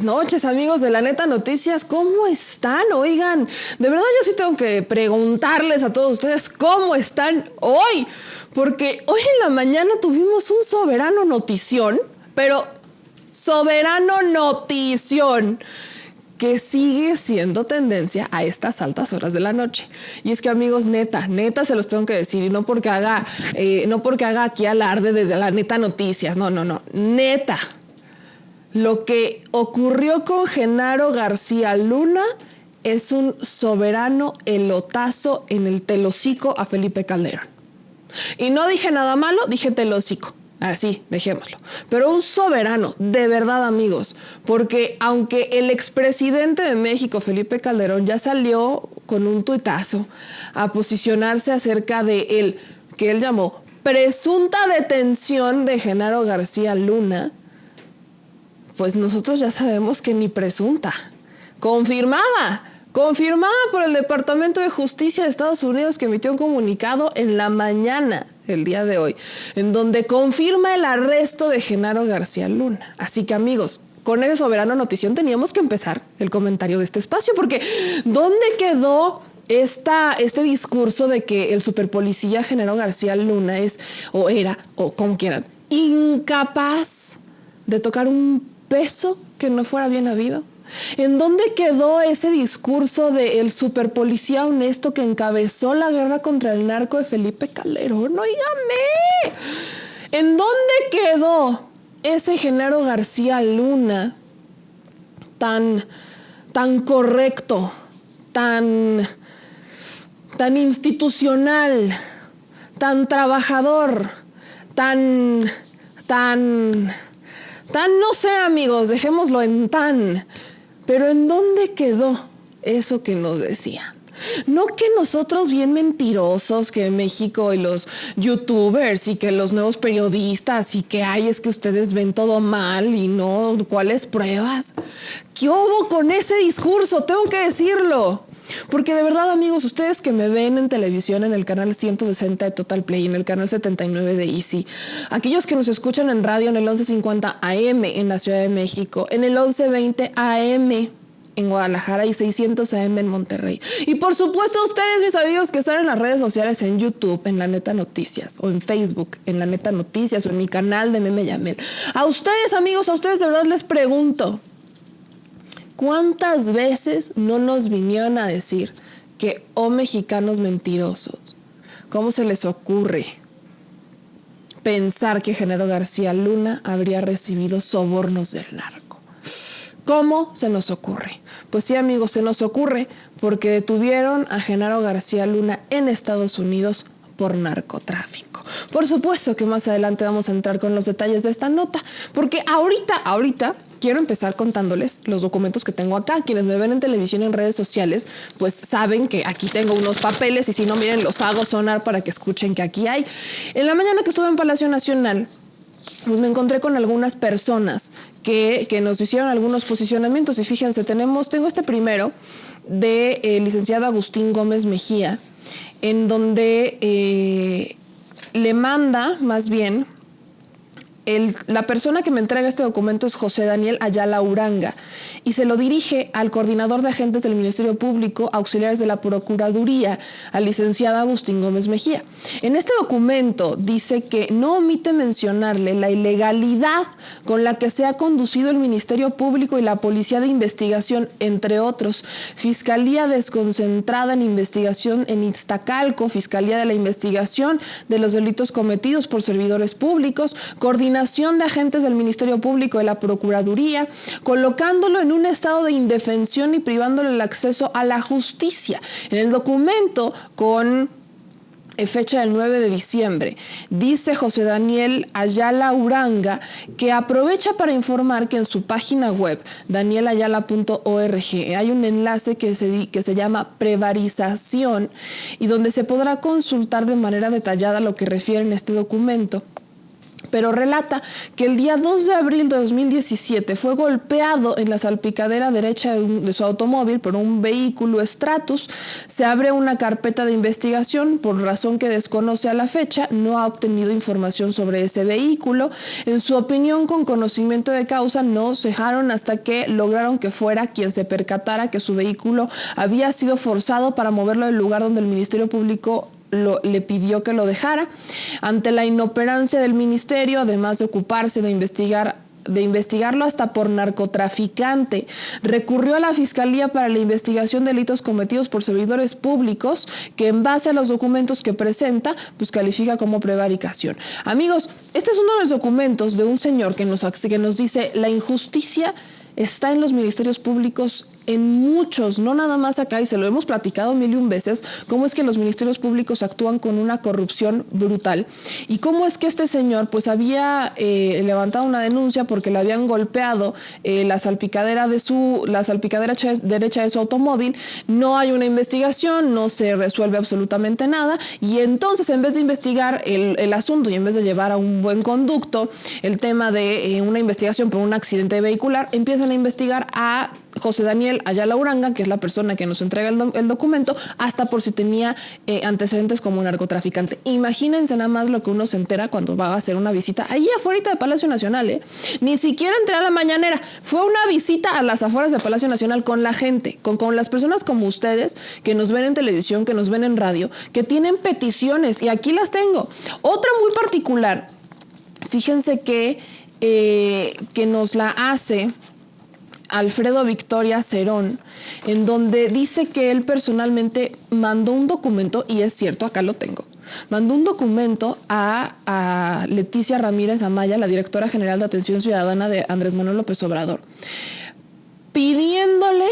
buenas noches, amigos de La Neta Noticias. ¿Cómo están? Oigan, de verdad yo sí tengo que preguntarles a todos ustedes cómo están hoy. Porque hoy en la mañana tuvimos un soberano notición, pero soberano notición, que sigue siendo tendencia a estas altas horas de la noche. Y es que, amigos, neta se los tengo que decir, y no porque haga aquí alarde de La Neta Noticias, no, neta. Lo que ocurrió con Genaro García Luna es un soberano elotazo en el telocico a Felipe Calderón. Y no dije nada malo, dije telocico. Así, dejémoslo. Pero un soberano, de verdad, amigos, porque aunque el expresidente de México, Felipe Calderón, ya salió con un tuitazo a posicionarse acerca de el que él llamó presunta detención de Genaro García Luna, pues nosotros ya sabemos que ni presunta, confirmada por el Departamento de Justicia de Estados Unidos, que emitió un comunicado en la mañana, el día de hoy, en donde confirma el arresto de Genaro García Luna. Así que, amigos, con ese soberano notición teníamos que empezar el comentario de este espacio, porque ¿dónde quedó este discurso de que el superpolicía Genaro García Luna es, o era, o como quieran, incapaz de tocar un peso que no fuera bien habido? ¿En dónde quedó ese discurso del superpolicía honesto que encabezó la guerra contra el narco de Felipe Calderón? ¡Óigame! ¿En dónde quedó ese Genaro García Luna tan correcto, tan institucional, tan trabajador, tan no sé, amigos, dejémoslo en tan? Pero ¿en dónde quedó eso que nos decían? No que nosotros bien mentirosos, que México y los youtubers y que los nuevos periodistas y que es que ustedes ven todo mal y no, ¿cuáles pruebas? ¿Qué hubo con ese discurso? Tengo que decirlo. Porque de verdad, amigos, ustedes que me ven en televisión en el canal 160 de Total Play, en el canal 79 de Easy, aquellos que nos escuchan en radio en el 1150 AM en la Ciudad de México, en el 1120 AM en Guadalajara y 600 AM en Monterrey. Y por supuesto ustedes, mis amigos, que están en las redes sociales, en YouTube, en La Neta Noticias, o en Facebook, en La Neta Noticias, o en mi canal de Meme Yamel. A ustedes, amigos, a ustedes de verdad les pregunto, ¿cuántas veces no nos vinieron a decir que, mexicanos mentirosos, cómo se les ocurre pensar que Genaro García Luna habría recibido sobornos del narco? ¿Cómo se nos ocurre? Pues sí, amigos, se nos ocurre porque detuvieron a Genaro García Luna en Estados Unidos por narcotráfico. Por supuesto que más adelante vamos a entrar con los detalles de esta nota, porque ahorita quiero empezar contándoles los documentos que tengo acá. Quienes me ven en televisión, en redes sociales, pues saben que aquí tengo unos papeles y si no, miren, los hago sonar para que escuchen que aquí hay. En la mañana que estuve en Palacio Nacional, pues me encontré con algunas personas que nos hicieron algunos posicionamientos y fíjense, tengo este primero de licenciado Agustín Gómez Mejía, en donde le manda, más bien, la persona que me entrega este documento es José Daniel Ayala Uranga y se lo dirige al coordinador de agentes del Ministerio Público, auxiliares de la Procuraduría, al licenciado Agustín Gómez Mejía. En este documento dice que no omite mencionarle la ilegalidad con la que se ha conducido el Ministerio Público y la Policía de Investigación, entre otros, Fiscalía Desconcentrada en Investigación en Iztacalco, Fiscalía de la Investigación de los Delitos Cometidos por Servidores Públicos, Coordinación de agentes del Ministerio Público de la Procuraduría, colocándolo en un estado de indefensión y privándole el acceso a la justicia. En el documento con fecha del 9 de diciembre, dice José Daniel Ayala Uranga que aprovecha para informar que en su página web, danielayala.org, hay un enlace que se llama prevarización y donde se podrá consultar de manera detallada lo que refiere en este documento. pero relata que el día 2 de abril de 2017 fue golpeado en la salpicadera derecha de su automóvil por un vehículo Stratus. Se abre una carpeta de investigación por razón que desconoce a la fecha. No ha obtenido información sobre ese vehículo. En su opinión, con conocimiento de causa, no cejaron hasta que lograron que fuera quien se percatara que su vehículo había sido forzado para moverlo del lugar donde el Ministerio Público le pidió que lo dejara. Ante la inoperancia del ministerio, además de ocuparse de investigarlo hasta por narcotraficante, recurrió a la Fiscalía para la investigación de delitos cometidos por servidores públicos, que en base a los documentos que presenta, pues califica como prevaricación. Amigos, este es uno de los documentos de un señor que nos dice: la injusticia está en los ministerios públicos, en muchos, no nada más acá, y se lo hemos platicado mil y un veces, cómo es que los ministerios públicos actúan con una corrupción brutal, y cómo es que este señor pues había levantado una denuncia porque le habían golpeado la salpicadera derecha de su automóvil. No hay una investigación, no se resuelve absolutamente nada, y entonces, en vez de investigar el asunto y en vez de llevar a un buen conducto el tema de una investigación por un accidente vehicular, empiezan a investigar a José Daniel Ayala Uranga, que es la persona que nos entrega el documento, hasta por si tenía antecedentes como narcotraficante. Imagínense nada más lo que uno se entera cuando va a hacer una visita allí afuera de Palacio Nacional. Ni siquiera entré a la mañanera, fue una visita a las afueras de Palacio Nacional con la gente, con las personas como ustedes, que nos ven en televisión, que nos ven en radio, que tienen peticiones, y aquí las tengo. Otra muy particular, fíjense que nos la hace Alfredo Victoria Cerón, en donde dice que él personalmente mandó un documento, y es cierto, acá lo tengo, mandó un documento a Leticia Ramírez Amaya, la directora general de Atención Ciudadana de Andrés Manuel López Obrador, pidiéndole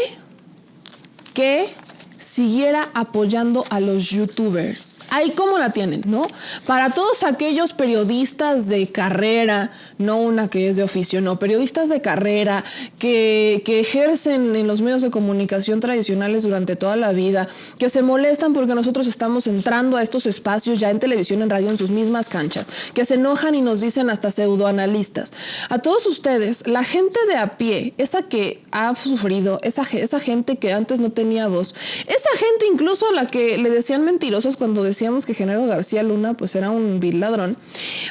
que siguiera apoyando a los youtubers. Ahí cómo la tienen, ¿no? Para todos aquellos periodistas de carrera, no una que es de oficio, no, periodistas de carrera que ejercen en los medios de comunicación tradicionales durante toda la vida, que se molestan porque nosotros estamos entrando a estos espacios ya en televisión, en radio, en sus mismas canchas, que se enojan y nos dicen hasta pseudoanalistas. A todos ustedes, la gente de a pie, esa que ha sufrido, esa gente que antes no tenía voz, esa gente incluso a la que le decían mentirosos cuando decíamos que Genaro García Luna pues era un vil ladrón,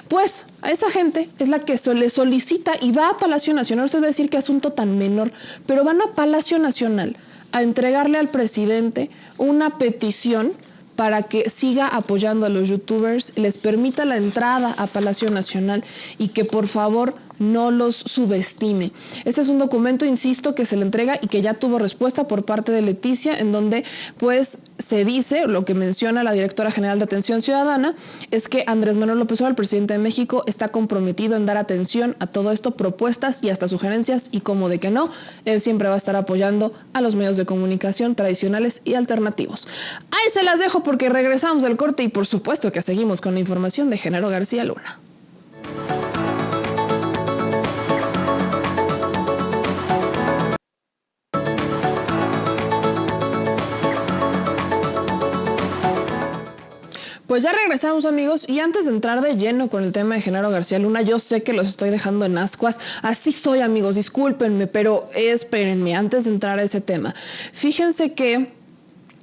pues a esa gente es la que le solicita y va a Palacio Nacional. Usted va a decir qué asunto tan menor, pero van a Palacio Nacional a entregarle al presidente una petición para que siga apoyando a los youtubers, les permita la entrada a Palacio Nacional y que por favor no los subestime. Este es un documento, insisto, que se le entrega y que ya tuvo respuesta por parte de Leticia, en donde pues se dice, lo que menciona la directora general de Atención Ciudadana, es que Andrés Manuel López Obrador, el presidente de México, está comprometido en dar atención a todo esto, propuestas y hasta sugerencias, y como de que no, él siempre va a estar apoyando a los medios de comunicación tradicionales y alternativos. Ahí se las dejo porque regresamos del corte y por supuesto que seguimos con la información de Genaro García Luna. Pues ya regresamos, amigos, y antes de entrar de lleno con el tema de Genaro García Luna, yo sé que los estoy dejando en ascuas, así soy, amigos, discúlpenme, pero espérenme, antes de entrar a ese tema, fíjense que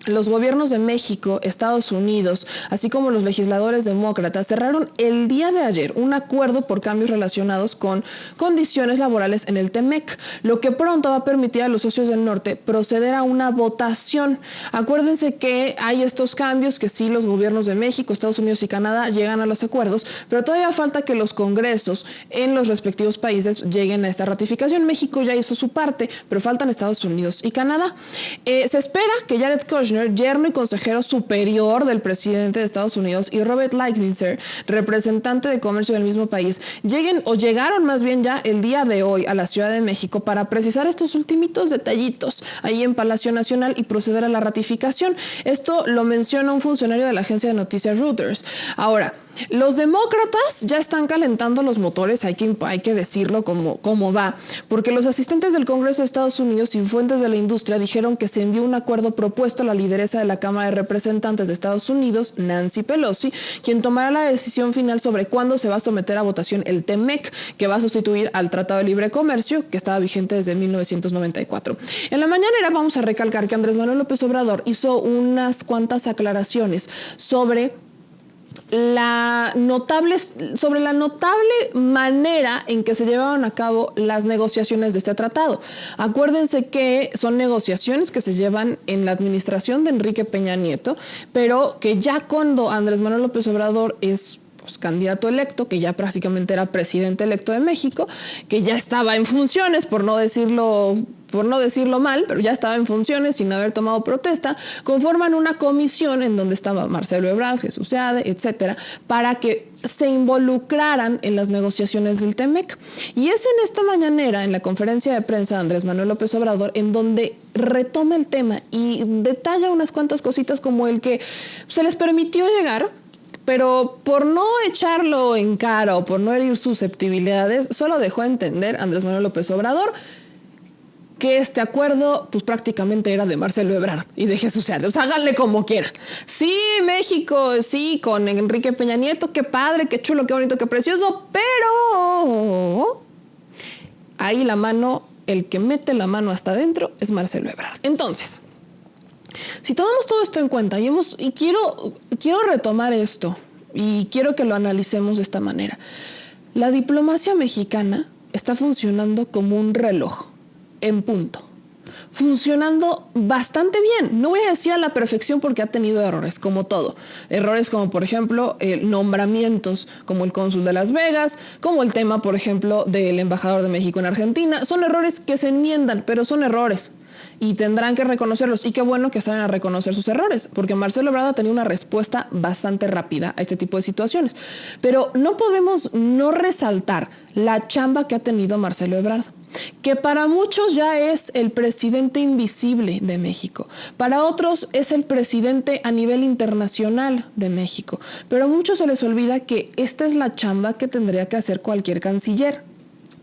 los gobiernos de México, Estados Unidos, así como los legisladores demócratas, cerraron el día de ayer un acuerdo por cambios relacionados con condiciones laborales en el TEMEC, lo que pronto va a permitir a los socios del norte proceder a una votación. Acuérdense que hay estos cambios que sí los gobiernos de México, Estados Unidos y Canadá llegan a los acuerdos, pero todavía falta que los congresos en los respectivos países lleguen a esta ratificación. México ya hizo su parte, pero faltan Estados Unidos y Canadá. Se espera que Jared Kushner, yerno y consejero superior del presidente de Estados Unidos, y Robert Lighthizer, representante de comercio del mismo país, llegaron más bien ya el día de hoy a la Ciudad de México para precisar estos ultimitos detallitos ahí en Palacio Nacional y proceder a la ratificación. Esto lo menciona un funcionario de la agencia de noticias Reuters. Ahora, Los demócratas ya están calentando los motores, hay que decirlo como va, porque los asistentes del Congreso de Estados Unidos y fuentes de la industria dijeron que se envió un acuerdo propuesto a la lideresa de la Cámara de Representantes de Estados Unidos, Nancy Pelosi, quien tomará la decisión final sobre cuándo se va a someter a votación el TEMEC, que va a sustituir al Tratado de Libre Comercio, que estaba vigente desde 1994. En la mañanera vamos a recalcar que Andrés Manuel López Obrador hizo unas cuantas aclaraciones sobre la notable manera en que se llevaron a cabo las negociaciones de este tratado. Acuérdense que son negociaciones que se llevan en la administración de Enrique Peña Nieto, pero que ya cuando Andrés Manuel López Obrador es candidato electo, que ya prácticamente era presidente electo de México, que ya estaba en funciones, por no decirlo mal, pero ya estaba en funciones sin haber tomado protesta, conforman una comisión en donde estaba Marcelo Ebrard, Jesús Seade, etcétera, para que se involucraran en las negociaciones del TEMEC. Y es en esta mañanera, en la conferencia de prensa de Andrés Manuel López Obrador, en donde retoma el tema y detalla unas cuantas cositas como el que se les permitió llegar, pero por no echarlo en cara o por no herir susceptibilidades, solo dejó entender Andrés Manuel López Obrador que este acuerdo pues prácticamente era de Marcelo Ebrard y de Jesús Seade. O sea, háganle como quieran. Sí, México, sí, con Enrique Peña Nieto, qué padre, qué chulo, qué bonito, qué precioso, pero ahí el que mete la mano hasta adentro es Marcelo Ebrard. Entonces, si tomamos todo esto en cuenta y quiero retomar esto y quiero que lo analicemos de esta manera. La diplomacia mexicana está funcionando como un reloj en punto, funcionando bastante bien. No voy a decir a la perfección porque ha tenido errores, como todo. Errores como, por ejemplo, nombramientos como el cónsul de Las Vegas, como el tema, por ejemplo, del embajador de México en Argentina. Son errores que se enmiendan, pero son errores. Y tendrán que reconocerlos. Y qué bueno que saben a reconocer sus errores, porque Marcelo Ebrard ha tenido una respuesta bastante rápida a este tipo de situaciones. Pero no podemos no resaltar la chamba que ha tenido Marcelo Ebrard, que para muchos ya es el presidente invisible de México. Para otros es el presidente a nivel internacional de México. Pero a muchos se les olvida que esta es la chamba que tendría que hacer cualquier canciller.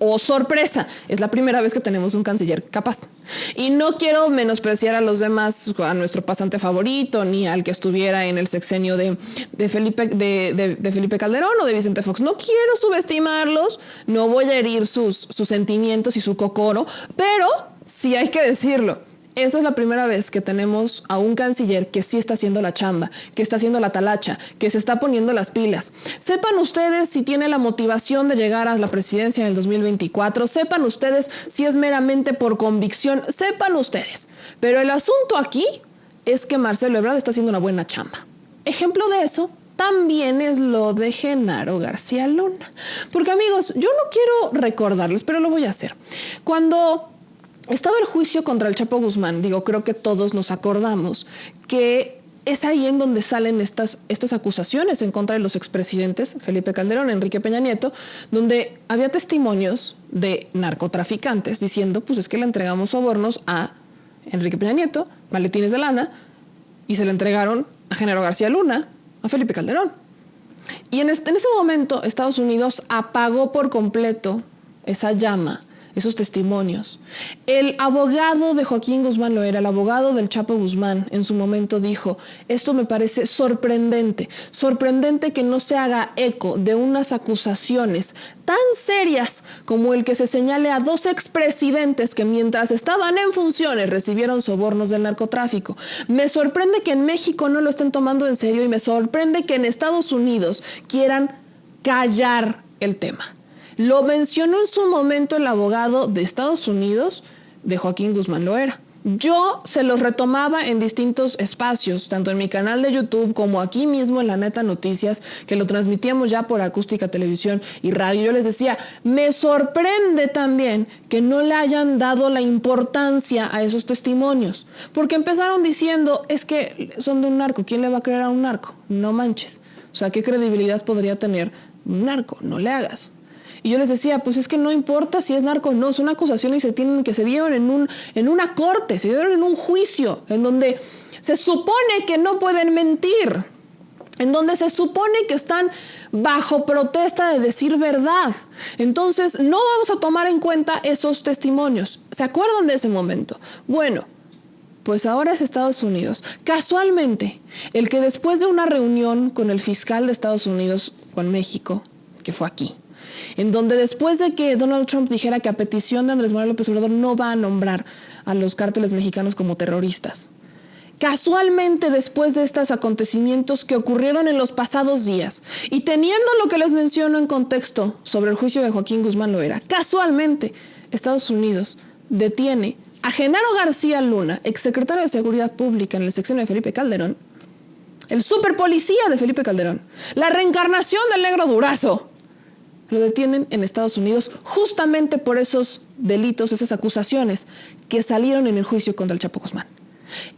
¡Oh, sorpresa! Es la primera vez que tenemos un canciller capaz. Y no quiero menospreciar a los demás, a nuestro pasante favorito, ni al que estuviera en el sexenio de Felipe Calderón o de Vicente Fox. No quiero subestimarlos, no voy a herir sus sentimientos y su cocoro, pero sí hay que decirlo. Esta es la primera vez que tenemos a un canciller que sí está haciendo la chamba, que está haciendo la talacha, que se está poniendo las pilas. Sepan ustedes si tiene la motivación de llegar a la presidencia en el 2024. Sepan ustedes si es meramente por convicción. Sepan ustedes. Pero el asunto aquí es que Marcelo Ebrard está haciendo una buena chamba. Ejemplo de eso también es lo de Genaro García Luna. Porque, amigos, yo no quiero recordarles, pero lo voy a hacer. Cuando estaba el juicio contra el Chapo Guzmán, creo que todos nos acordamos que es ahí en donde salen estas acusaciones en contra de los expresidentes Felipe Calderón, Enrique Peña Nieto, donde había testimonios de narcotraficantes diciendo, pues es que le entregamos sobornos a Enrique Peña Nieto, maletines de lana, y se le entregaron a Genaro García Luna, a Felipe Calderón. Y en ese momento Estados Unidos apagó por completo esa llama, esos testimonios. El abogado de Joaquín Guzmán Loera, el abogado del Chapo Guzmán, en su momento dijo, esto me parece sorprendente que no se haga eco de unas acusaciones tan serias como el que se señale a dos expresidentes que mientras estaban en funciones recibieron sobornos del narcotráfico. Me sorprende que en México no lo estén tomando en serio y me sorprende que en Estados Unidos quieran callar el tema. Lo mencionó en su momento el abogado de Estados Unidos, de Joaquín Guzmán Loera. Yo se los retomaba en distintos espacios, tanto en mi canal de YouTube como aquí mismo en La Neta Noticias, que lo transmitíamos ya por Acústica Televisión y Radio. Yo les decía, me sorprende también que no le hayan dado la importancia a esos testimonios, porque empezaron diciendo, es que son de un narco, ¿quién le va a creer a un narco? No manches. O sea, ¿qué credibilidad podría tener un narco? No le hagas. Y yo les decía, pues es que no importa si es narco o no, son acusaciones que se dieron en una corte, se dieron en un juicio, en donde se supone que no pueden mentir. en donde se supone que están bajo protesta de decir verdad. Entonces, no vamos a tomar en cuenta esos testimonios. ¿Se acuerdan de ese momento? Bueno, pues ahora es Estados Unidos. Casualmente, el que después de una reunión con el fiscal de Estados Unidos con México, que fue aquí, en donde después de que Donald Trump dijera que a petición de Andrés Manuel López Obrador no va a nombrar a los cárteles mexicanos como terroristas, casualmente después de estos acontecimientos que ocurrieron en los pasados días y teniendo lo que les menciono en contexto sobre el juicio de Joaquín Guzmán Loera, casualmente Estados Unidos detiene a Genaro García Luna, exsecretario de Seguridad Pública en el sexenio de Felipe Calderón, el superpolicía de Felipe Calderón, la reencarnación del negro Durazo. Lo detienen en Estados Unidos justamente por esos delitos, esas acusaciones que salieron en el juicio contra el Chapo Guzmán.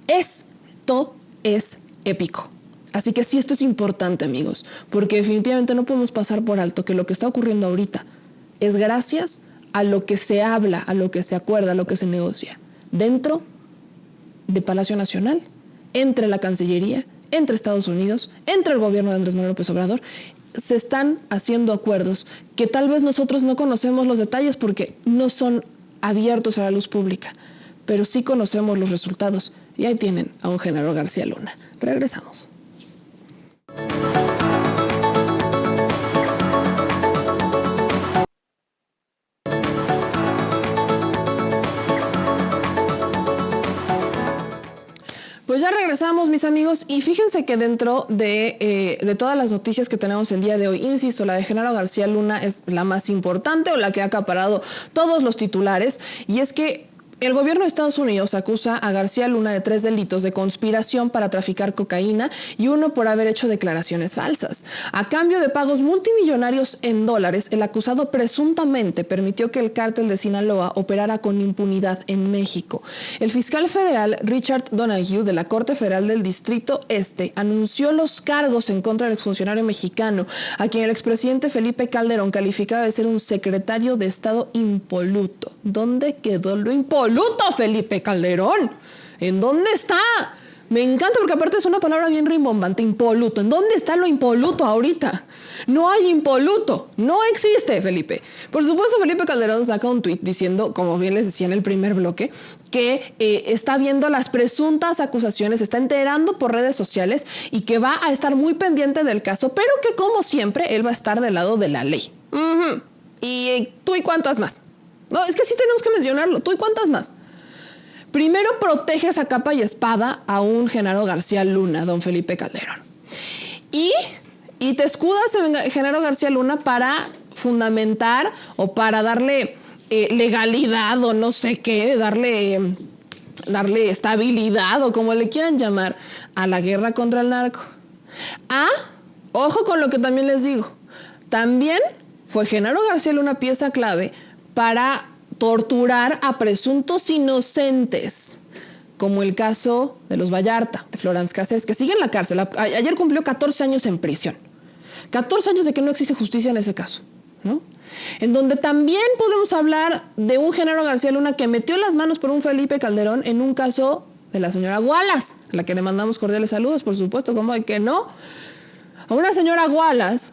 Esto es épico. Así que sí, esto es importante, amigos, porque definitivamente no podemos pasar por alto que lo que está ocurriendo ahorita es gracias a lo que se habla, a lo que se acuerda, a lo que se negocia dentro de Palacio Nacional, entre la Cancillería, entre Estados Unidos, entre el gobierno de Andrés Manuel López Obrador. Se están haciendo acuerdos que tal vez nosotros no conocemos los detalles porque no son abiertos a la luz pública, pero sí conocemos los resultados. Y ahí tienen a un Genaro García Luna. Regresamos. Pues ya regresamos, mis amigos, y fíjense que dentro de todas las noticias que tenemos el día de hoy, insisto, la de Genaro García Luna es la más importante o la que ha acaparado todos los titulares, y es que el gobierno de Estados Unidos acusa a García Luna de 3 delitos de conspiración para traficar cocaína y 1 por haber hecho declaraciones falsas. A cambio de pagos multimillonarios en dólares, el acusado presuntamente permitió que el cártel de Sinaloa operara con impunidad en México. El fiscal federal Richard Donoghue de la Corte Federal del Distrito Este anunció los cargos en contra del exfuncionario mexicano, a quien el expresidente Felipe Calderón calificaba de ser un secretario de Estado impoluto. ¿Dónde quedó lo impoluto, Felipe Calderón? ¿En dónde está? Me encanta porque aparte es una palabra bien rimbombante, impoluto. ¿En dónde está lo impoluto ahorita? No hay impoluto, no existe, Felipe. Por supuesto, Felipe Calderón saca un tuit diciendo, como bien les decía en el primer bloque, que está viendo las presuntas acusaciones, está enterando por redes sociales y que va a estar muy pendiente del caso, pero que como siempre, él va a estar del lado de la ley. ¿Y tú y cuántas más? No, es que sí tenemos que mencionarlo. ¿Tú y cuántas más? Primero proteges a capa y espada a un Genaro García Luna, don Felipe Calderón. Y te escudas en Genaro García Luna para fundamentar o para darle legalidad o no sé qué, darle estabilidad o como le quieran llamar a la guerra contra el narco. Ojo con lo que también les digo. También fue Genaro García Luna pieza clave para torturar a presuntos inocentes, como el caso de los Vallarta, de Florence Cassés, que sigue en la cárcel. Ayer cumplió 14 años en prisión. 14 años de que no existe justicia en ese caso, ¿no? En donde también podemos hablar de un Genaro García Luna que metió las manos por un Felipe Calderón en un caso de la señora Wallace, a la que le mandamos cordiales saludos, por supuesto, ¿cómo de que no? A una señora Wallace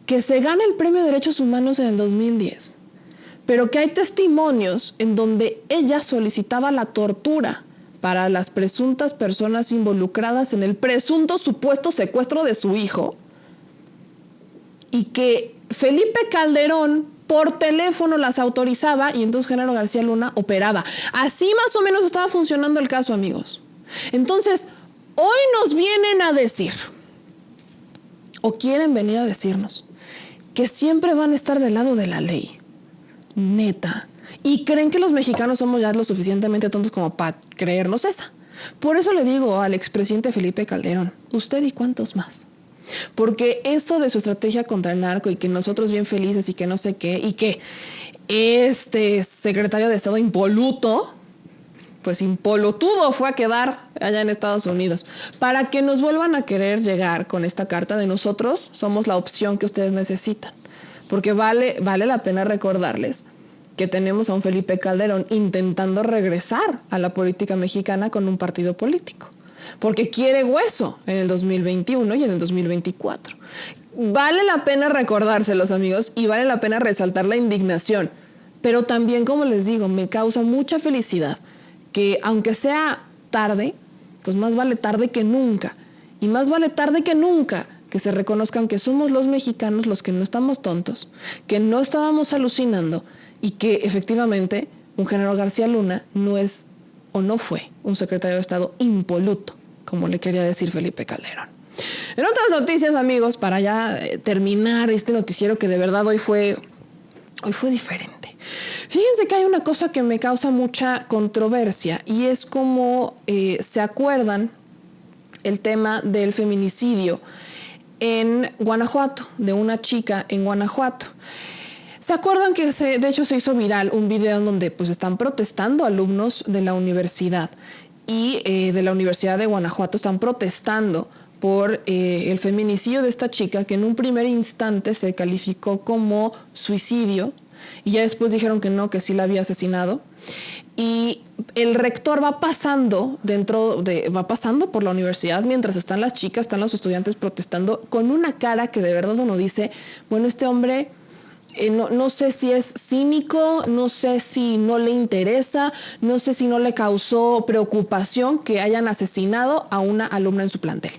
que se gana el Premio de Derechos Humanos en el 2010. Pero que hay testimonios en donde ella solicitaba la tortura para las presuntas personas involucradas en el presunto supuesto secuestro de su hijo y que Felipe Calderón por teléfono las autorizaba y entonces Genaro García Luna operaba. Así más o menos estaba funcionando el caso, amigos. Entonces, hoy nos vienen a decir, o quieren venir a decirnos, que siempre van a estar del lado de la ley. Neta. Y creen que los mexicanos somos ya lo suficientemente tontos como para creernos esa. Por eso le digo al expresidente Felipe Calderón, usted y cuántos más. Porque eso de su estrategia contra el narco y que nosotros bien felices y que no sé qué, y que este secretario de Estado impoluto, pues impolutudo fue a quedar allá en Estados Unidos, para que nos vuelvan a querer llegar con esta carta de nosotros somos la opción que ustedes necesitan. Porque vale la pena recordarles que tenemos a un Felipe Calderón intentando regresar a la política mexicana con un partido político. porque quiere hueso en el 2021 y en el 2024. Vale la pena recordárselos, amigos, y vale la pena resaltar la indignación. Pero también, como les digo, me causa mucha felicidad que, aunque sea tarde, pues más vale tarde que nunca. Y más vale tarde que nunca que se reconozcan que somos los mexicanos los que no estamos tontos, que no estábamos alucinando y que efectivamente un general García Luna no es o no fue un secretario de Estado impoluto, como le quería decir Felipe Calderón. En otras noticias, amigos, para ya terminar este noticiero que de verdad hoy fue diferente. Fíjense que hay una cosa que me causa mucha controversia y es como se acuerdan el tema del feminicidio en Guanajuato, de una chica en Guanajuato. ¿Se acuerdan que de hecho se hizo viral un video en donde pues están protestando alumnos de la universidad y de la Universidad de Guanajuato están protestando por el feminicidio de esta chica que en un primer instante se calificó como suicidio y ya después dijeron que no, que sí la había asesinado? Y el rector va pasando por la universidad mientras están las chicas, están los estudiantes protestando con una cara que de verdad uno dice, bueno, este hombre no sé si es cínico, no sé si no le interesa, no sé si no le causó preocupación que hayan asesinado a una alumna en su plantel.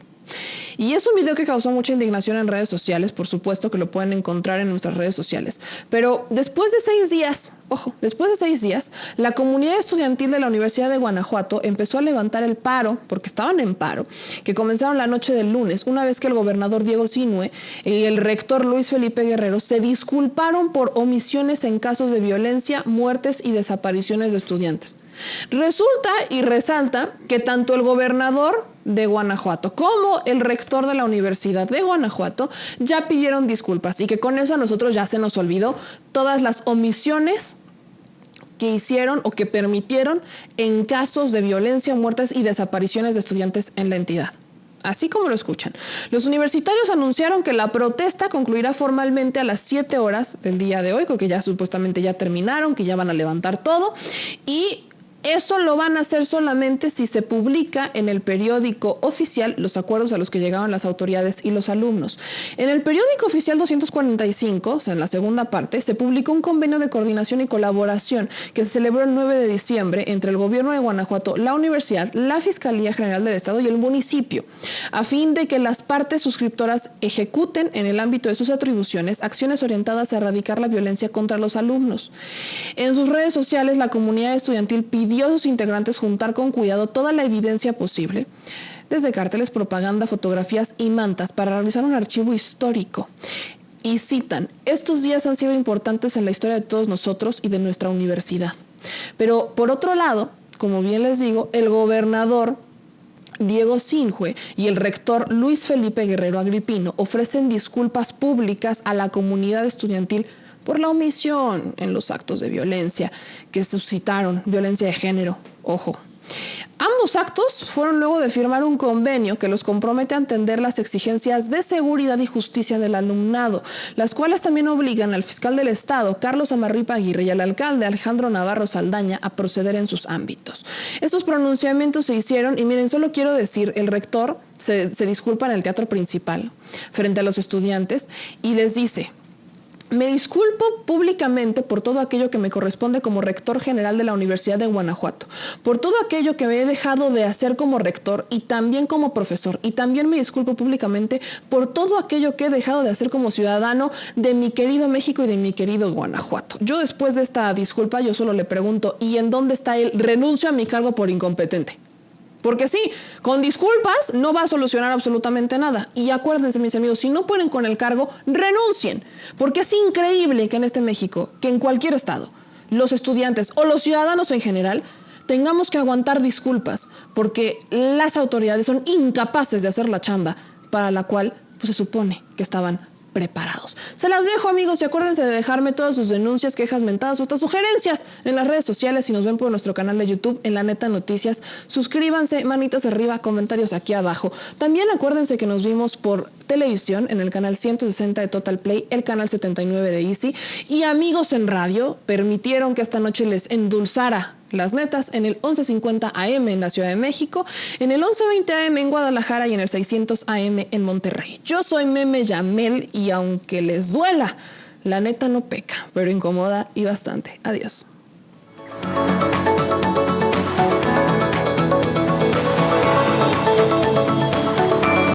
Y es un video que causó mucha indignación en redes sociales, por supuesto que lo pueden encontrar en nuestras redes sociales. Pero después de 6 días, después de 6 días, la comunidad estudiantil de la Universidad de Guanajuato empezó a levantar el paro, porque estaban en paro, que comenzaron la noche del lunes, una vez que el gobernador Diego Sinue y el rector Luis Felipe Guerrero se disculparon por omisiones en casos de violencia, muertes y desapariciones de estudiantes. Resulta y resalta que tanto el gobernador de Guanajuato como el rector de la Universidad de Guanajuato ya pidieron disculpas y que con eso a nosotros ya se nos olvidó todas las omisiones que hicieron o que permitieron en casos de violencia, muertes y desapariciones de estudiantes en la entidad. Así como lo escuchan. Los universitarios anunciaron que la protesta concluirá formalmente a las 7 horas del día de hoy, que ya supuestamente ya terminaron, que ya van a levantar todo y eso lo van a hacer solamente si se publica en el periódico oficial los acuerdos a los que llegaban las autoridades y los alumnos. En el periódico oficial 245, o sea, en la segunda parte, se publicó un convenio de coordinación y colaboración que se celebró el 9 de diciembre entre el gobierno de Guanajuato, la universidad, la Fiscalía General del Estado y el municipio, a fin de que las partes suscriptoras ejecuten en el ámbito de sus atribuciones acciones orientadas a erradicar la violencia contra los alumnos. En sus redes sociales, la comunidad estudiantil pidió a sus integrantes juntar con cuidado toda la evidencia posible, desde carteles, propaganda, fotografías y mantas, para realizar un archivo histórico. Y citan, estos días han sido importantes en la historia de todos nosotros y de nuestra universidad. Pero por otro lado, como bien les digo, el gobernador Diego Sinue y el rector Luis Felipe Guerrero Agripino ofrecen disculpas públicas a la comunidad estudiantil por la omisión en los actos de violencia que suscitaron, violencia de género, ojo. Ambos actos fueron luego de firmar un convenio que los compromete a atender las exigencias de seguridad y justicia del alumnado, las cuales también obligan al fiscal del Estado, Carlos Amarripa Aguirre, y al alcalde Alejandro Navarro Saldaña a proceder en sus ámbitos. Estos pronunciamientos se hicieron, y miren, solo quiero decir, el rector se disculpa en el teatro principal frente a los estudiantes y les dice: me disculpo públicamente por todo aquello que me corresponde como rector general de la Universidad de Guanajuato, por todo aquello que me he dejado de hacer como rector y también como profesor, y también me disculpo públicamente por todo aquello que he dejado de hacer como ciudadano de mi querido México y de mi querido Guanajuato. Yo, después de esta disculpa, yo solo le pregunto, ¿y en dónde está el renuncio a mi cargo por incompetente? Porque sí, con disculpas no va a solucionar absolutamente nada. Y acuérdense, mis amigos, si no pueden con el cargo, renuncien. Porque es increíble que en este México, que en cualquier estado, los estudiantes o los ciudadanos en general tengamos que aguantar disculpas porque las autoridades son incapaces de hacer la chamba para la cual pues, se supone que estaban preparados. Se las dejo, amigos, y acuérdense de dejarme todas sus denuncias, quejas, mentadas o hasta sugerencias en las redes sociales. Si nos ven por nuestro canal de YouTube en La Neta Noticias, suscríbanse, manitas arriba, comentarios aquí abajo. También acuérdense que nos vimos por televisión en el canal 160 de Total Play, el canal 79 de Easy, y amigos en radio permitieron que esta noche les endulzara las netas, en el 1150 AM en la Ciudad de México, en el 1120 AM en Guadalajara y en el 600 AM en Monterrey. Yo soy Meme Yamel y aunque les duela, la neta no peca, pero incomoda y bastante. Adiós.